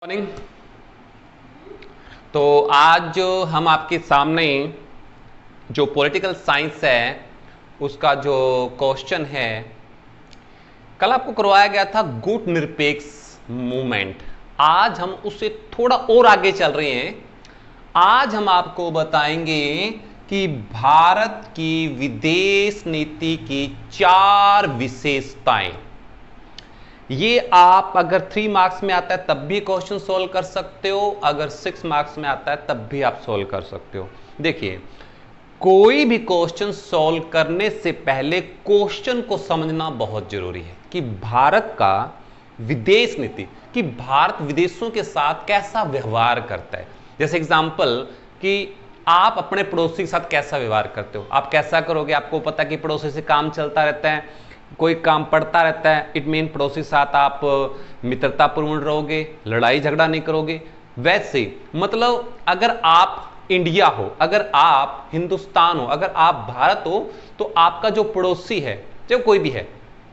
Morning. तो आज जो हम आपके सामने जो पॉलिटिकल साइंस है उसका जो क्वेश्चन है, कल आपको करवाया गया था गुट निरपेक्ष मूवमेंट। आज हम उससे थोड़ा और आगे चल रहे हैं। आज हम आपको बताएंगे कि भारत की विदेश नीति की 4 विशेषताएं। ये आप अगर 3 मार्क्स में आता है तब भी क्वेश्चन सोल्व कर सकते हो, अगर 6 मार्क्स में आता है तब भी आप सोल्व कर सकते हो। देखिए, कोई भी क्वेश्चन सोल्व करने से पहले क्वेश्चन को समझना बहुत जरूरी है कि भारत का विदेश नीति, कि भारत विदेशों के साथ कैसा व्यवहार करता है। जैसे एग्जांपल कि आप अपने पड़ोसी के साथ कैसा व्यवहार करते हो। आप कैसा करोगे, आपको पता कि पड़ोसी से काम चलता रहता है, कोई काम पड़ता रहता है, इट मीन पड़ोसी के साथ आप मित्रतापूर्ण रहोगे, लड़ाई झगड़ा नहीं करोगे। वैसे मतलब अगर आप इंडिया हो, अगर आप हिंदुस्तान हो, अगर आप भारत हो, तो आपका जो पड़ोसी है, चाहे कोई भी है,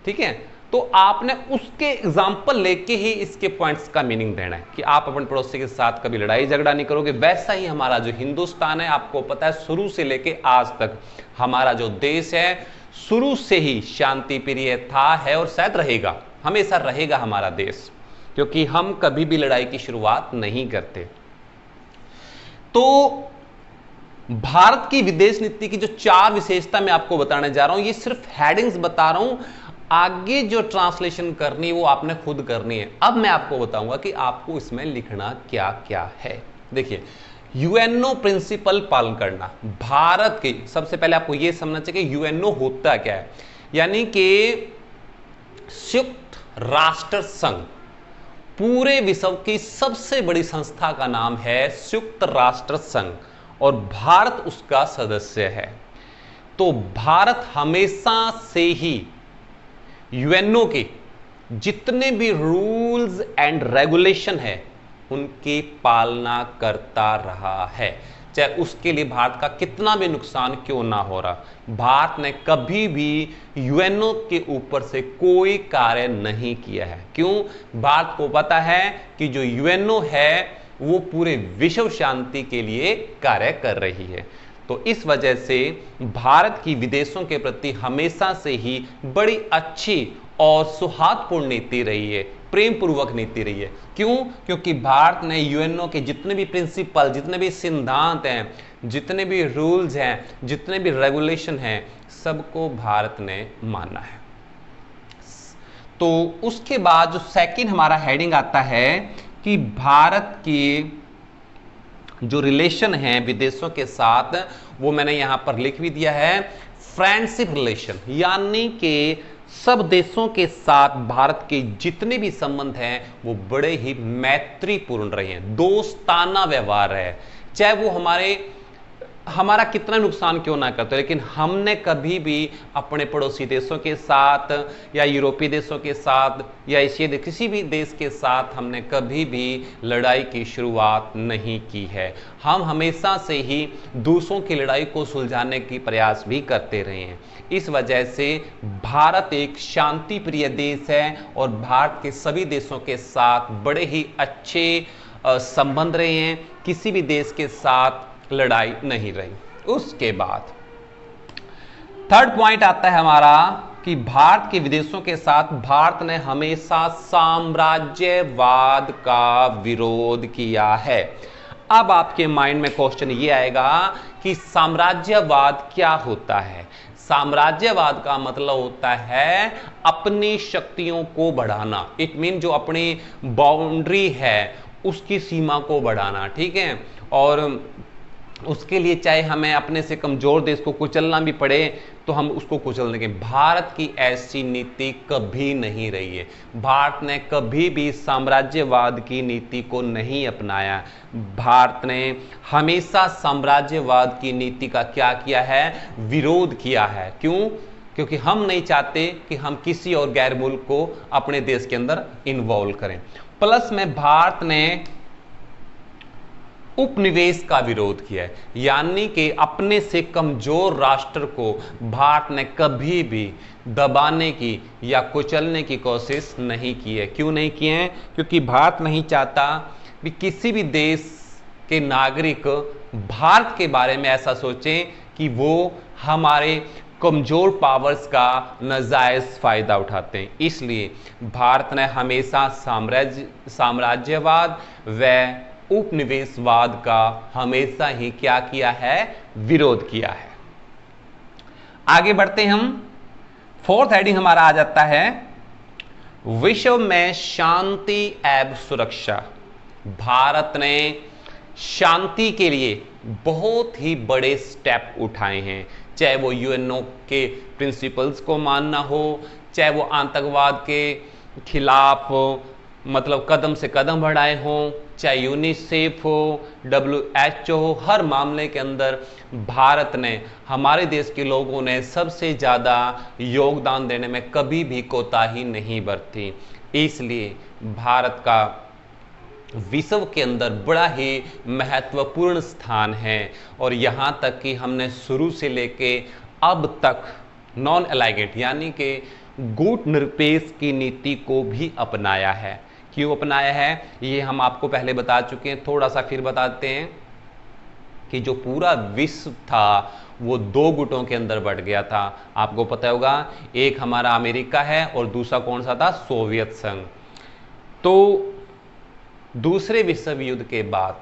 ठीक है, तो आपने उसके एग्जाम्पल लेके ही इसके पॉइंट्स का मीनिंग देना है कि आप अपने पड़ोसी के साथ कभी लड़ाई झगड़ा नहीं करोगे। वैसा ही हमारा जो हिंदुस्तान है, आपको पता है शुरू से लेके आज तक हमारा जो देश है शुरू से ही शांति प्रिय था, है और शायद रहेगा, हमेशा रहेगा हमारा देश, क्योंकि हम कभी भी लड़ाई की शुरुआत नहीं करते। तो भारत की विदेश नीति की जो 4 विशेषता मैं आपको बताने जा रहा हूं, ये सिर्फ हेडिंग्स बता रहा हूं, आगे जो ट्रांसलेशन करनी वो आपने खुद करनी है। अब मैं आपको बताऊंगा कि आपको इसमें लिखना क्या क्या है। देखिए, यूएनओ प्रिंसिपल पालन करना। भारत के सबसे पहले आपको यह समझना चाहिए कि यूएनओ होता क्या है, यानी कि संयुक्त राष्ट्र संघ। पूरे विश्व की सबसे बड़ी संस्था का नाम है संयुक्त राष्ट्र संघ और भारत उसका सदस्य है। तो भारत हमेशा से ही यूएनओ के जितने भी रूल्स एंड रेगुलेशन है उनकी पालना करता रहा है, चाहे उसके लिए भारत का कितना भी नुकसान क्यों ना हो रहा। भारत ने कभी भी यूएनओ के ऊपर से कोई कार्य नहीं किया है। क्यों? भारत को पता है कि जो यूएनओ है वो पूरे विश्व शांति के लिए कार्य कर रही है। तो इस वजह से भारत की विदेशों के प्रति हमेशा से ही बड़ी अच्छी और सौहार्दपूर्ण नीति रही है, प्रेम पूर्वक नीति रही है। क्यों? क्योंकि भारत ने यूएनओ के जितने भी प्रिंसिपल, जितने भी सिद्धांत हैं, जितने भी रूल्स हैं, जितने भी रेगुलेशन हैं, सबको भारत ने माना है। तो उसके बाद जो सेकंड हमारा हेडिंग आता है कि भारत की जो रिलेशन है विदेशों के साथ, वो मैंने यहां पर लिख भी दिया है, फ्रेंडशिप रिलेशन, यानी कि सब देशों के साथ भारत के जितने भी संबंध हैं वो बड़े ही मैत्रीपूर्ण रहे हैं, दोस्ताना व्यवहार है। चाहे वो हमारा कितना नुकसान क्यों ना करते, लेकिन हमने कभी भी अपने पड़ोसी देशों के साथ या यूरोपीय देशों के साथ या एशिया किसी भी देश के साथ हमने कभी भी लड़ाई की शुरुआत नहीं की है। हम हमेशा से ही दूसरों की लड़ाई को सुलझाने की प्रयास भी करते रहे हैं। इस वजह से भारत एक शांति प्रिय देश है और भारत के सभी देशों के साथ बड़े ही अच्छे संबंध रहे हैं, किसी भी देश के साथ लड़ाई नहीं रही। उसके बाद थर्ड पॉइंट आता है हमारा कि भारत के विदेशों के साथ भारत ने हमेशा साम्राज्यवाद का विरोध किया है। अब आपके माइंड में क्वेश्चन ये आएगा कि साम्राज्यवाद क्या होता है। साम्राज्यवाद का मतलब होता है अपनी शक्तियों को बढ़ाना, इट मीन जो अपनी बाउंड्री है उसकी सीमा को बढ़ाना, ठीक है, और उसके लिए चाहे हमें अपने से कमजोर देश को कुचलना भी पड़े तो हम उसको कुचल देंगे। भारत की ऐसी नीति कभी नहीं रही है। भारत ने कभी भी साम्राज्यवाद की नीति को नहीं अपनाया। भारत ने हमेशा साम्राज्यवाद की नीति का क्या किया है? विरोध किया है। क्यों? क्योंकि हम नहीं चाहते कि हम किसी और गैर मुल्क को अपने देश के अंदर इन्वॉल्व करें। प्लस में भारत ने उपनिवेश का विरोध किया है, यानी कि अपने से कमजोर राष्ट्र को भारत ने कभी भी दबाने की या कुचलने की कोशिश नहीं की है। क्यों नहीं किए हैं? क्योंकि भारत नहीं चाहता कि किसी भी देश के नागरिक भारत के बारे में ऐसा सोचें कि वो हमारे कमजोर पावर्स का नाजायज फायदा उठाते हैं। इसलिए भारत ने हमेशा साम्राज्यवाद व उपनिवेशवाद का हमेशा ही क्या किया है? विरोध किया है। आगे बढ़ते हम। फोर्थ हेडिंग हमारा आ जाता है विश्व में शांति एवं सुरक्षा। भारत ने शांति के लिए बहुत ही बड़े स्टेप उठाए हैं, चाहे वो यूएनओ के प्रिंसिपल्स को मानना हो, चाहे वो आतंकवाद के खिलाफ मतलब कदम से कदम बढ़ाए हों, चाहे यूनिसेफ हो, WHO हो, हर मामले के अंदर भारत ने, हमारे देश के लोगों ने सबसे ज़्यादा योगदान देने में कभी भी कोताही नहीं बरती। इसलिए भारत का विश्व के अंदर बड़ा ही महत्वपूर्ण स्थान है और यहाँ तक कि हमने शुरू से लेके अब तक नॉन अलाइगेंट यानी कि गुट निरपेक्ष की नीति को भी अपनाया है। क्यों अपनाया है ये हम आपको पहले बता चुके हैं, थोड़ा सा फिर बताते हैं कि जो पूरा विश्व था वो दो गुटों के अंदर बंट गया था। आपको पता होगा एक हमारा अमेरिका है और दूसरा कौन सा था? सोवियत संघ। तो दूसरे विश्व युद्ध के बाद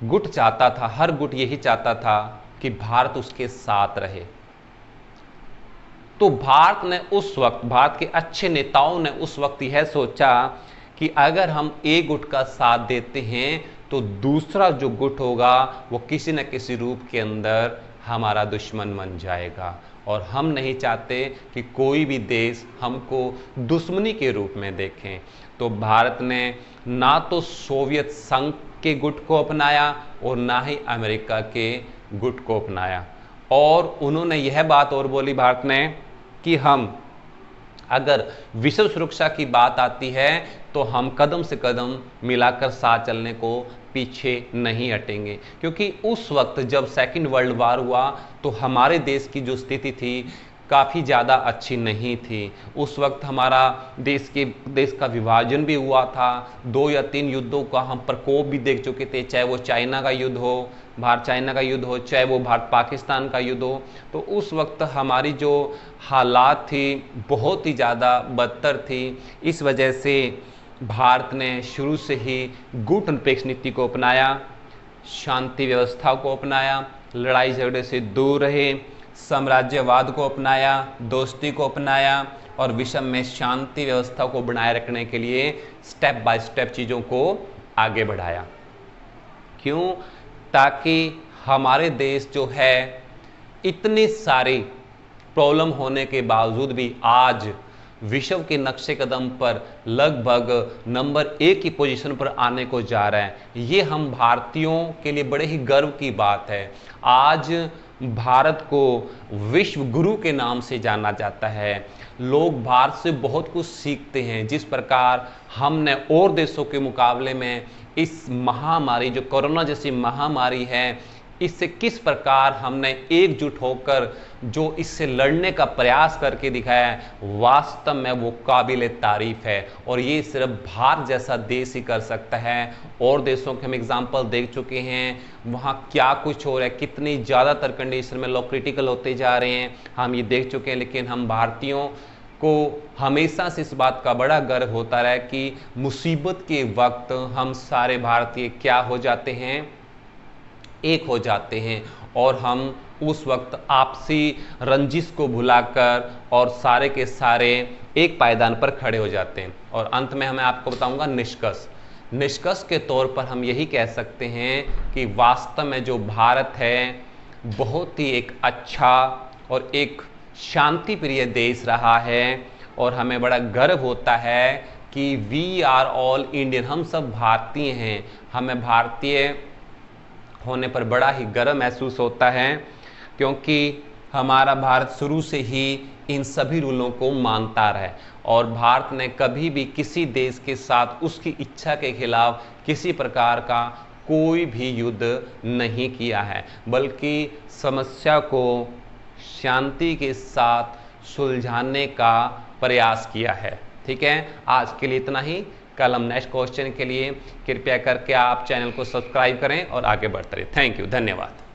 गुट चाहता था, हर गुट यही चाहता था कि भारत उसके साथ रहे। तो भारत ने उस वक्त, भारत के अच्छे नेताओं ने उस वक्त यह सोचा कि अगर हम एक गुट का साथ देते हैं तो दूसरा जो गुट होगा वो किसी न किसी रूप के अंदर हमारा दुश्मन बन जाएगा और हम नहीं चाहते कि कोई भी देश हमको दुश्मनी के रूप में देखें। तो भारत ने ना तो सोवियत संघ के गुट को अपनाया और ना ही अमेरिका के गुट को अपनाया। और उन्होंने यह बात और बोली भारत ने कि हम अगर विश्व सुरक्षा की बात आती है तो हम कदम से कदम मिलाकर साथ चलने को पीछे नहीं हटेंगे। क्योंकि उस वक्त जब सेकंड वर्ल्ड वार हुआ तो हमारे देश की जो स्थिति थी काफ़ी ज़्यादा अच्छी नहीं थी। उस वक्त हमारा देश का विभाजन भी हुआ था, 2 या 3 युद्धों का हम प्रकोप भी देख चुके थे, चाहे वो चाइना का युद्ध हो, भारत चाइना का युद्ध हो, चाहे वो भारत पाकिस्तान का युद्ध हो। तो उस वक्त हमारी जो हालात थी बहुत ही ज़्यादा बदतर थी। इस वजह से भारत ने शुरू से ही गुट निरपेक्ष नीति को अपनाया, शांति व्यवस्था को अपनाया, लड़ाई झगड़े से दूर रहे, साम्राज्यवाद को अपनाया, दोस्ती को अपनाया और विश्व में शांति व्यवस्था को बनाए रखने के लिए स्टेप बाय स्टेप चीज़ों को आगे बढ़ाया। क्यों? ताकि हमारे देश जो है इतनी सारी प्रॉब्लम होने के बावजूद भी आज विश्व के नक्शे कदम पर लगभग नंबर 1 की पोजीशन पर आने को जा रहा है। ये हम भारतीयों के लिए बड़े ही गर्व की बात है। आज भारत को विश्व गुरु के नाम से जाना जाता है। लोग भारत से बहुत कुछ सीखते हैं। जिस प्रकार हमने और देशों के मुकाबले में इस महामारी, जो कोरोना जैसी महामारी है, इससे किस प्रकार हमने एकजुट होकर जो इससे लड़ने का प्रयास करके दिखाया है, वास्तव में वो काबिल तारीफ है। और ये सिर्फ भारत जैसा देश ही कर सकता है। और देशों के हम एग्जाम्पल देख चुके हैं, वहाँ क्या कुछ हो रहा है, कितनी ज़्यादातर कंडीशन में लोग क्रिटिकल होते जा रहे हैं, हम ये देख चुके हैं। लेकिन हम भारतीयों को हमेशा से इस बात का बड़ा गर्व होता रहा कि मुसीबत के वक्त हम सारे भारतीय क्या हो जाते हैं? एक हो जाते हैं और हम उस वक्त आपसी रंजिश को भुलाकर और सारे के सारे एक पायदान पर खड़े हो जाते हैं। और अंत में मैं आपको बताऊंगा निष्कर्ष के तौर पर हम यही कह सकते हैं कि वास्तव में जो भारत है बहुत ही एक अच्छा और एक शांति प्रिय देश रहा है। और हमें बड़ा गर्व होता है कि वी आर ऑल इंडियन, हम सब भारतीय हैं। हमें भारतीय होने पर बड़ा ही गर्व महसूस होता है क्योंकि हमारा भारत शुरू से ही इन सभी रूलों को मानता रहे और भारत ने कभी भी किसी देश के साथ उसकी इच्छा के खिलाफ किसी प्रकार का कोई भी युद्ध नहीं किया है, बल्कि समस्या को शांति के साथ सुलझाने का प्रयास किया है। ठीक है, आज के लिए इतना ही। कल हम नेक्स्ट क्वेश्चन के लिए कृपया करके आप चैनल को सब्सक्राइब करें और आगे बढ़ते रहें। थैंक यू, धन्यवाद।